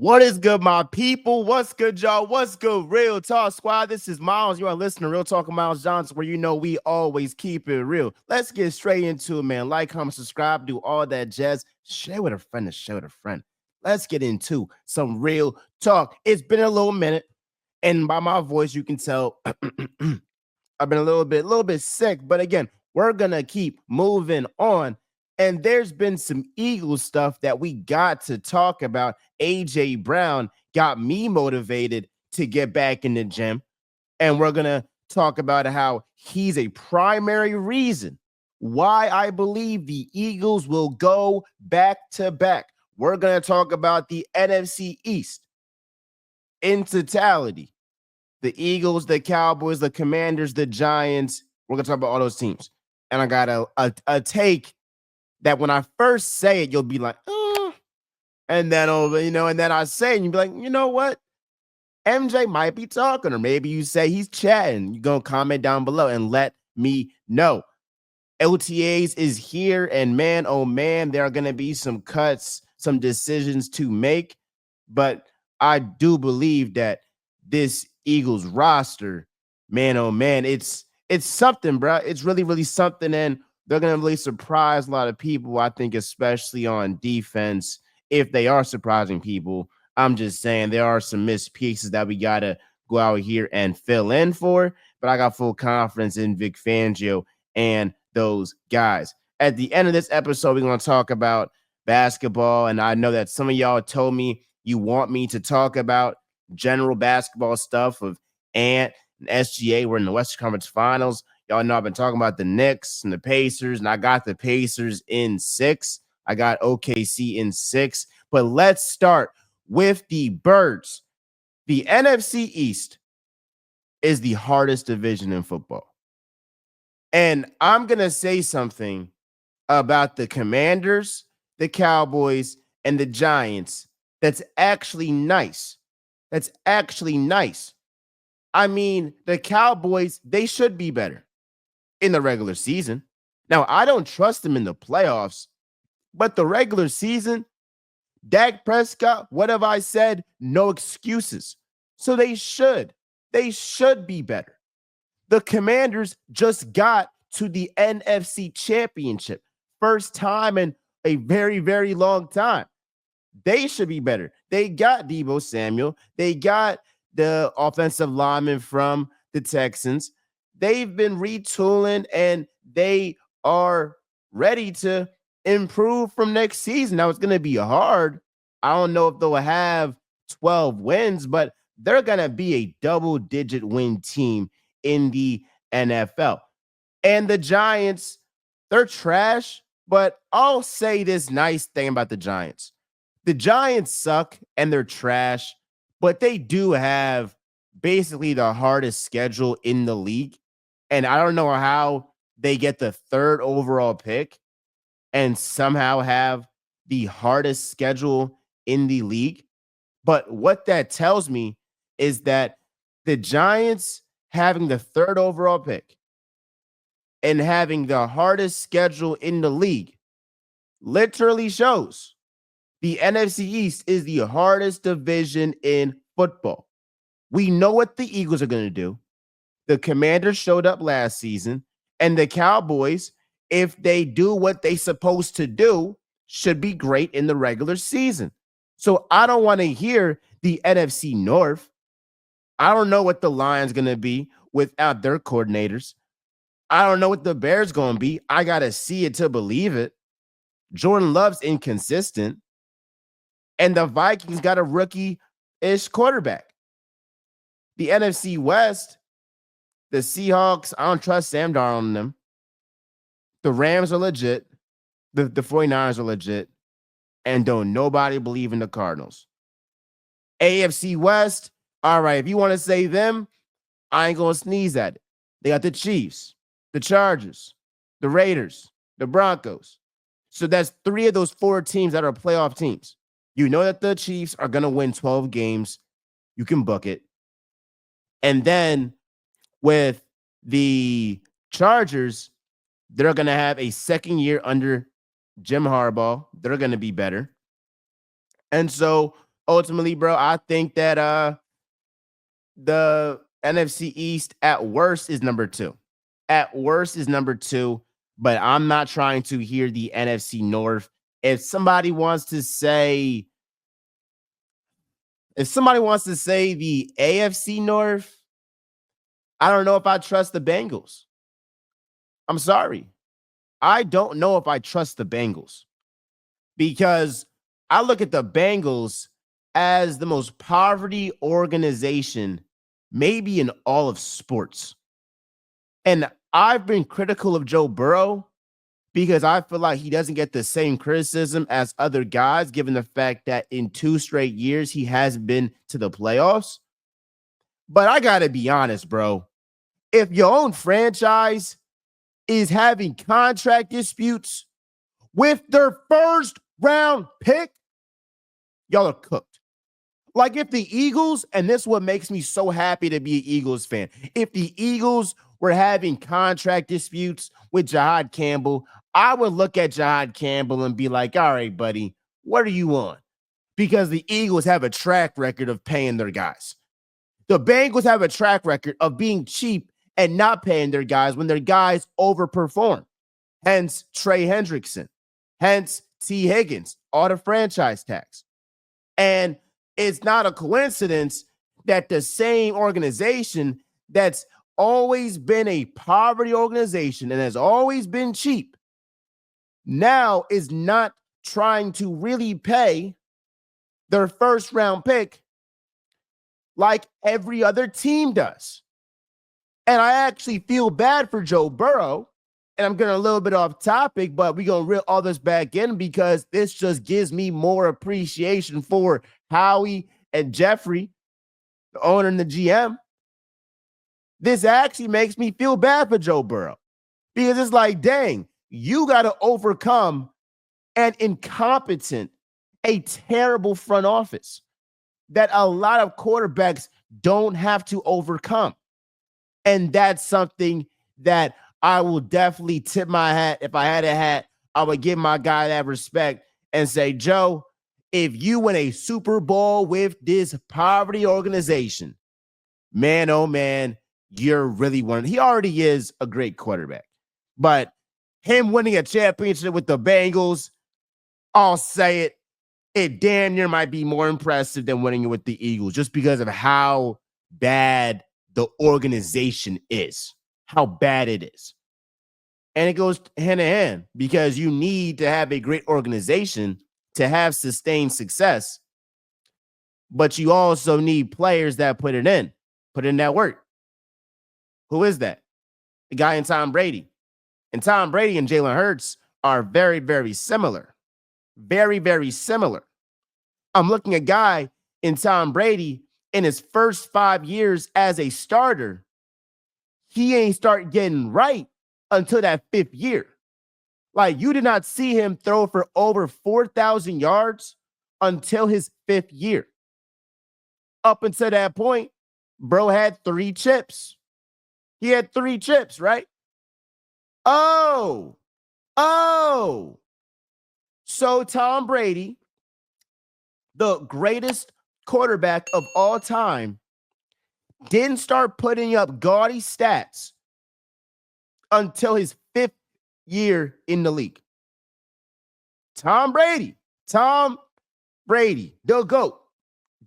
What is good, my people? What's good, y'all? What's good, Real Talk Squad? This is Miles. You are listening to Real Talk with Miles Johnson, where you know we always keep it real. Let's get straight into it, man. Like, comment, subscribe, do all that jazz. Share with a friend to share with a friend. Let's get into some real talk. It's been a little minute, and by my voice, you can tell I've been a little bit sick, but again, we're gonna keep moving on. And there's been some Eagles stuff that we got to talk about. AJ Brown got me motivated to get back in the gym, and we're gonna talk about how he's a primary reason why I believe the Eagles will go back to back. We're gonna talk about the NFC East in totality, the Eagles, the Cowboys, the Commanders, the Giants. We're gonna talk about all those teams. And I got a take that when I first say it, you'll be like, oh, and then and then I say it, and you'll be like, you know what? MJ might be talking, or maybe you say he's chatting. You're gonna comment down below and let me know. LTAs is here, and man, oh man, there are gonna be some cuts, some decisions to make. But I do believe that this Eagles roster, man, oh man, it's something, bro. It's really, really something, and they're gonna really surprise a lot of people. I think, especially on defense, if they are surprising people. I'm just saying there are some missed pieces that we gotta go out here and fill in for. But I got full confidence in Vic Fangio and those guys. At the end of this episode, we're gonna talk about basketball, and I know that some of y'all told me you want me to talk about general basketball stuff of Ant and SGA. We're in the Western Conference Finals. Y'all know I've been talking about the Knicks and the Pacers, and I got the Pacers in 6. I got OKC in 6. But let's start with the Birds. The NFC East is the hardest division in football. And I'm going to say something about the Commanders, the Cowboys, and the Giants that's actually nice. That's actually nice. I mean, the Cowboys, they should be better in the regular season. Now, I don't trust them in the playoffs, but the regular season, Dak Prescott, what have I said? No excuses. So they should be better. The Commanders just got to the NFC Championship. First time in a very, very long time. They should be better. They got Deebo Samuel. They got the offensive lineman from the Texans. They've been retooling, and they are ready to improve from next season. Now, it's going to be hard. I don't know if they'll have 12 wins, but they're going to be a double-digit win team in the NFL. And the Giants, they're trash, but I'll say this nice thing about the Giants. The Giants suck and they're trash, but they do have basically the hardest schedule in the league. And I don't know how they get the 3rd overall pick and somehow have the hardest schedule in the league. But what that tells me is that the Giants having the 3rd overall pick and having the hardest schedule in the league literally shows the NFC East is the hardest division in football. We know what the Eagles are going to do. The Commanders showed up last season, and the Cowboys, if they do what they're supposed to do, should be great in the regular season. So I don't want to hear the NFC North. I don't know what the Lions going to be without their coordinators. I don't know what the Bears going to be. I got to see it to believe it. Jordan Love's inconsistent. And the Vikings got a rookie-ish quarterback. The NFC West, the Seahawks, I don't trust Sam Darnold on them. The Rams are legit. The 49ers are legit. And don't nobody believe in the Cardinals. AFC West, all right, if you want to say them, I ain't going to sneeze at it. They got the Chiefs, the Chargers, the Raiders, the Broncos. So that's 3 of those 4 teams that are playoff teams. You know that the Chiefs are going to win 12 games. You can book it. And then with the Chargers, they're going to have a second year under Jim Harbaugh. They're going to be better. And so, ultimately, bro, I think that the NFC East at worst is number two. At worst is number two, but I'm not trying to hear the NFC North. If somebody wants to say, if somebody wants to say the AFC North, I don't know if I trust the Bengals. I'm sorry. I don't know if I trust the Bengals because I look at the Bengals as the most poverty organization, maybe in all of sports. And I've been critical of Joe Burrow because I feel like he doesn't get the same criticism as other guys, given the fact that in 2 straight years he has been to the playoffs. But I got to be honest, bro. If your own franchise is having contract disputes with their first round pick, y'all are cooked. Like if the Eagles, and this is what makes me so happy to be an Eagles fan, if the Eagles were having contract disputes with Jahad Campbell, I would look at Jahad Campbell and be like, all right, buddy, what are you on? Because the Eagles have a track record of paying their guys. The Bengals have a track record of being cheap and not paying their guys when their guys overperform. Hence Trey Hendrickson, hence T. Higgins, all the franchise tags. And it's not a coincidence that the same organization that's always been a poverty organization and has always been cheap now is not trying to really pay their first round pick like every other team does. And I actually feel bad for Joe Burrow. And I'm getting a little bit off topic, but we're going to reel all this back in because this just gives me more appreciation for Howie and Jeffrey, the owner and the GM. This actually makes me feel bad for Joe Burrow because it's like, dang, you got to overcome an incompetent, a terrible front office that a lot of quarterbacks don't have to overcome. And that's something that I will definitely tip my hat. If I had a hat, I would give my guy that respect and say, Joe, if you win a Super Bowl with this poverty organization, man, oh man, you're really one. He already is a great quarterback. But him winning a championship with the Bengals, I'll say it, it damn near might be more impressive than winning it with the Eagles just because of how bad the organization is, how bad it is. And it goes hand in hand because you need to have a great organization to have sustained success, but you also need players that put in that work. Who is that? The guy in Tom Brady. And Tom Brady and Jalen Hurts are very, very similar. Very, very similar. I'm looking at a guy in Tom Brady in his first 5 years as a starter. He ain't start getting right until that 5th year. Like you did not see him throw for over 4,000 yards until his 5th year. Up until that point, bro had 3 chips. He had 3 chips, right? Oh. So Tom Brady, the greatest quarterback of all time, didn't start putting up gaudy stats until his 5th year in the league. Tom Brady, the GOAT,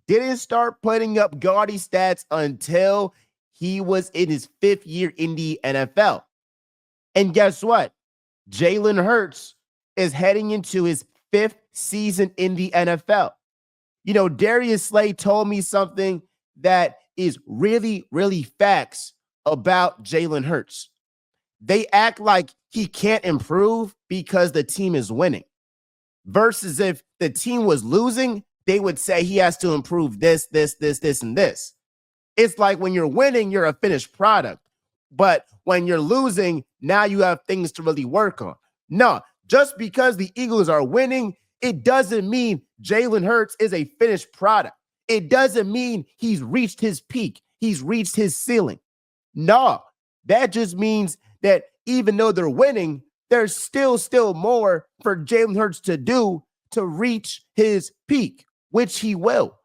didn't start putting up gaudy stats until he was in his 5th year in the NFL. And guess what? Jalen Hurts is heading into his 5th season in the NFL. You know, Darius Slay told me something that is really, really facts about Jalen Hurts. They act like he can't improve because the team is winning. Versus if the team was losing, they would say he has to improve this, and this. It's like when you're winning, you're a finished product. But when you're losing, now you have things to really work on. No, just because the Eagles are winning, it doesn't mean Jalen Hurts is a finished product. It doesn't mean he's reached his peak. He's reached his ceiling. No, that just means that even though they're winning, there's still more for Jalen Hurts to do to reach his peak. which he will.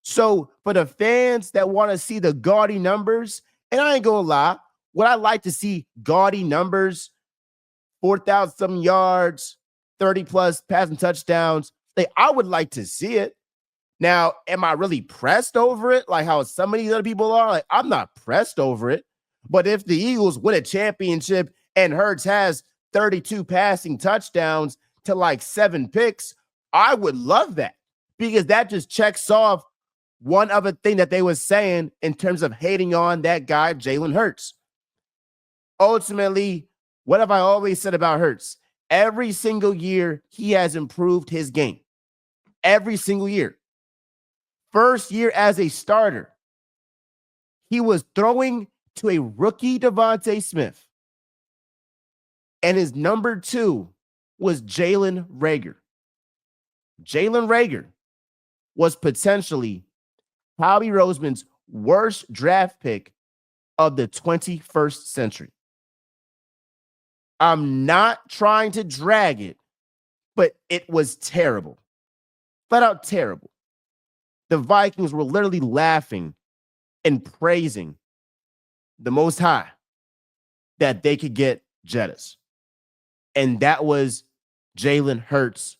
So for the fans that want to see the gaudy numbers, and I ain't gonna lie, would I like to see gaudy numbers, 4,000 something yards, 30 plus passing touchdowns? Like, I would like to see it. Now, am I really pressed over it? Like how some of these other people are? Like, I'm not pressed over it. But if the Eagles win a championship and Hurts has 32 passing touchdowns to like 7 picks, I would love that because that just checks off one other thing that they were saying in terms of hating on that guy, Jalen Hurts. Ultimately, what have I always said about Hurts? Every single year, he has improved his game. Every single year. First year as a starter, he was throwing to a rookie Devontae Smith. And his number 2 was Jalen Reagor. Jalen Reagor was potentially Howie Roseman's worst draft pick of the 21st century. I'm not trying to drag it, but it was terrible. Flat out terrible. The Vikings were literally laughing and praising the Most High that they could get Jettas. And that was Jalen Hurts,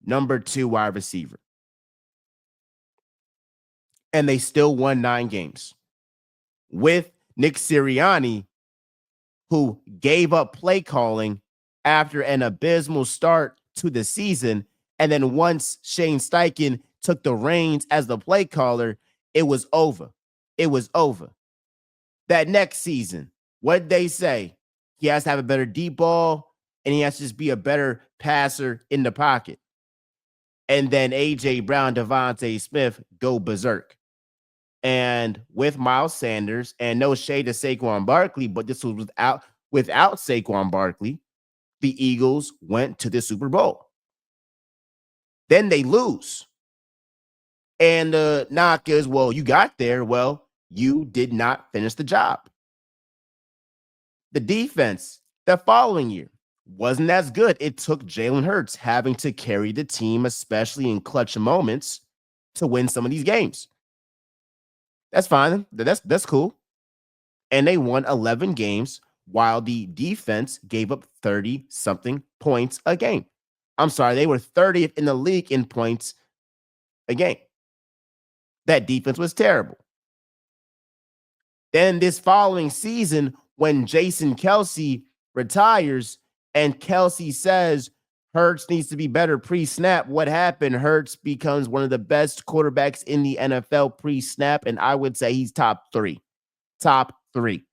number 2 wide receiver. And they still won 9 games with Nick Sirianni, who gave up play calling after an abysmal start to the season. And then once Shane Steichen took the reins as the play caller, it was over. It was over. That next season, what did they say? He has to have a better deep ball, and he has to just be a better passer in the pocket. And then A.J. Brown, Devontae Smith go berserk. And with Miles Sanders, and no shade to Saquon Barkley, but this was without Saquon Barkley, the Eagles went to the Super Bowl. Then they lose. And the knock is, well, you got there. Well, you did not finish the job. The defense the following year wasn't as good. It took Jalen Hurts having to carry the team, especially in clutch moments, to win some of these games. That's fine. That's cool. And they won 11 games while the defense gave up 30-something points a game. I'm sorry, they were 30th in the league in points a game. That defense was terrible. Then this following season, when Jason Kelce retires and Kelce says Hurts needs to be better pre-snap, what happened? Hurts becomes one of the best quarterbacks in the NFL pre-snap, and I would say he's top 3. Top 3.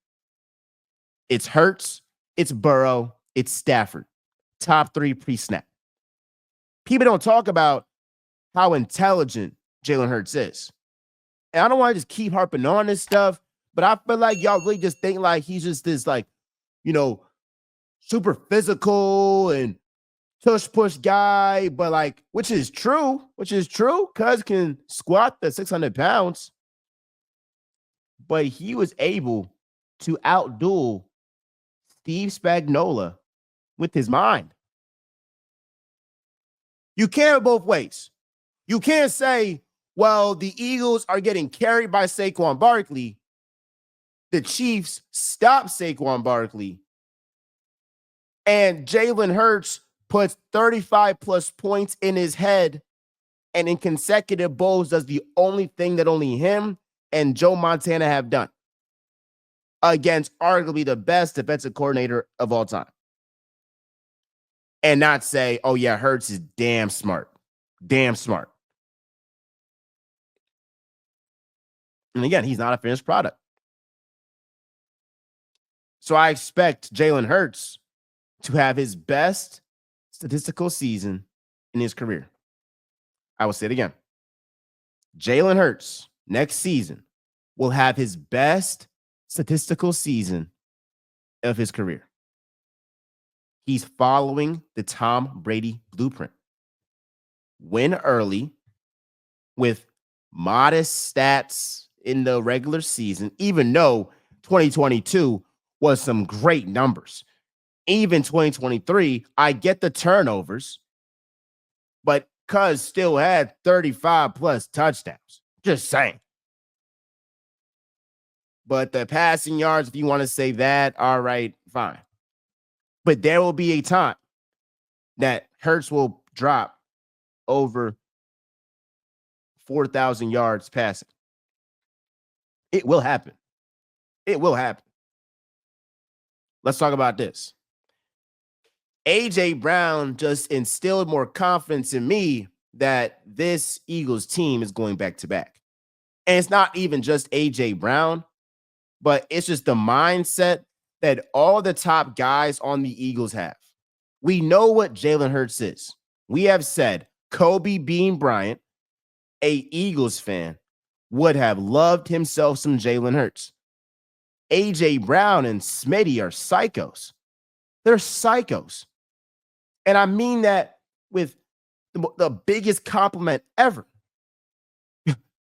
It's Hurts, it's Burrow, it's Stafford. Top 3 pre-snap. People don't talk about how intelligent Jalen Hurts is. And I don't want to just keep harping on this stuff, but I feel like y'all really just think like he's just this like, super physical and tush push guy, but like, which is true, cuz can squat the 600 pounds, but he was able to outduel Steve Spagnuolo with his mind. You can't have both ways. You can't say, well, the Eagles are getting carried by Saquon Barkley. The Chiefs stopped Saquon Barkley. And Jalen Hurts puts 35 plus points in his head and in consecutive bowls does the only thing that only him and Joe Montana have done against arguably the best defensive coordinator of all time. And not say, oh yeah, Hurts is damn smart. Damn smart. And again, he's not a finished product. So I expect Jalen Hurts to have his best statistical season in his career. I will say it again. Jalen Hurts next season will have his best statistical season of his career. He's following the Tom Brady blueprint. Win early with modest stats in the regular season, even though 2022 was some great numbers. Even 2023, I get the turnovers, but Cuz still had 35 plus touchdowns. Just saying. But the passing yards, if you want to say that, all right, fine. But there will be a time that Hurts will drop over 4,000 yards passing. It will happen. It will happen. Let's talk about this. A.J. Brown just instilled more confidence in me that this Eagles team is going back to back. And it's not even just A.J. Brown, but it's just the mindset that all the top guys on the Eagles have. We know what Jalen Hurts is. We have said Kobe Bean Bryant, a Eagles fan, would have loved himself some Jalen Hurts. A.J. Brown and Smitty are psychos. They're psychos. And I mean that with the biggest compliment ever.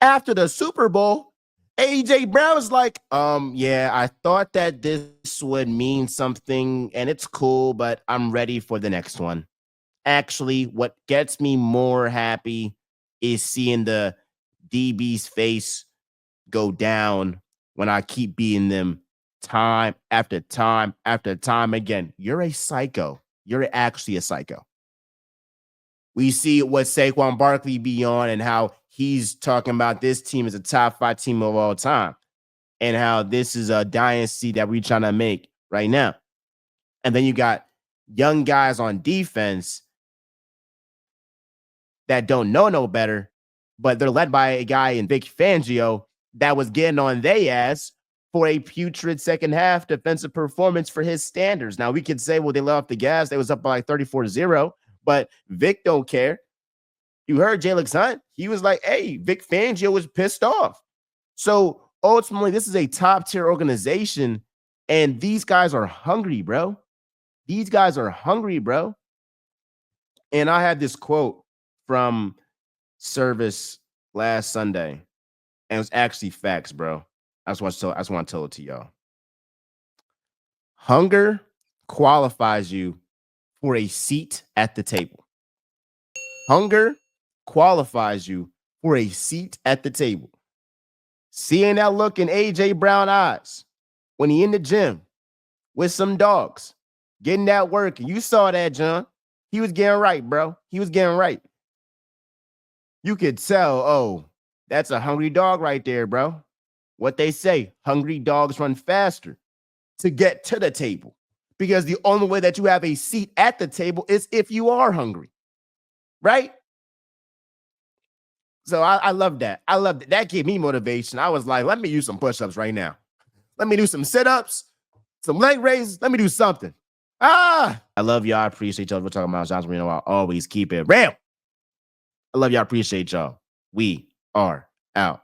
After the Super Bowl, A.J. Brown was like, yeah, I thought that this would mean something and it's cool, but I'm ready for the next one. Actually, what gets me more happy is seeing the DB's face go down when I keep beating them time after time after time again. You're a psycho. You're actually a psycho. We see what Saquon Barkley be on and how he's talking about this team as a top 5 team of all time and how this is a dynasty that we're trying to make right now. And then you got young guys on defense that don't know no better, but they're led by a guy in Vic Fangio that was getting on their ass for a putrid second half defensive performance for his standards. Now, we could say, well, they let off the gas. They was up by like 34-0, but Vic don't care. You heard Jalen Hunt. He was like, hey, Vic Fangio was pissed off. So ultimately, this is a top-tier organization, and these guys are hungry, bro. These guys are hungry, bro. And I had this quote from service last Sunday, and it was actually facts, bro. I just want to tell it to y'all. Hunger qualifies you for a seat at the table. Hunger qualifies you for a seat at the table. Seeing that look in A.J. Brown eyes when he in the gym with some dogs, getting that work, and you saw that, John. He was getting right, bro. He was getting right. You could tell, oh, that's a hungry dog right there, bro. What they say, hungry dogs run faster to get to the table because the only way that you have a seat at the table is if you are hungry, right? So I love that. I love that. That gave me motivation. I was like, let me use some push-ups right now. Let me do some sit-ups, some leg raises. Let me do something. I love y'all. I appreciate y'all. We're talking about Johnson Marino. I'll always keep it real. I love y'all. Appreciate y'all. We are out.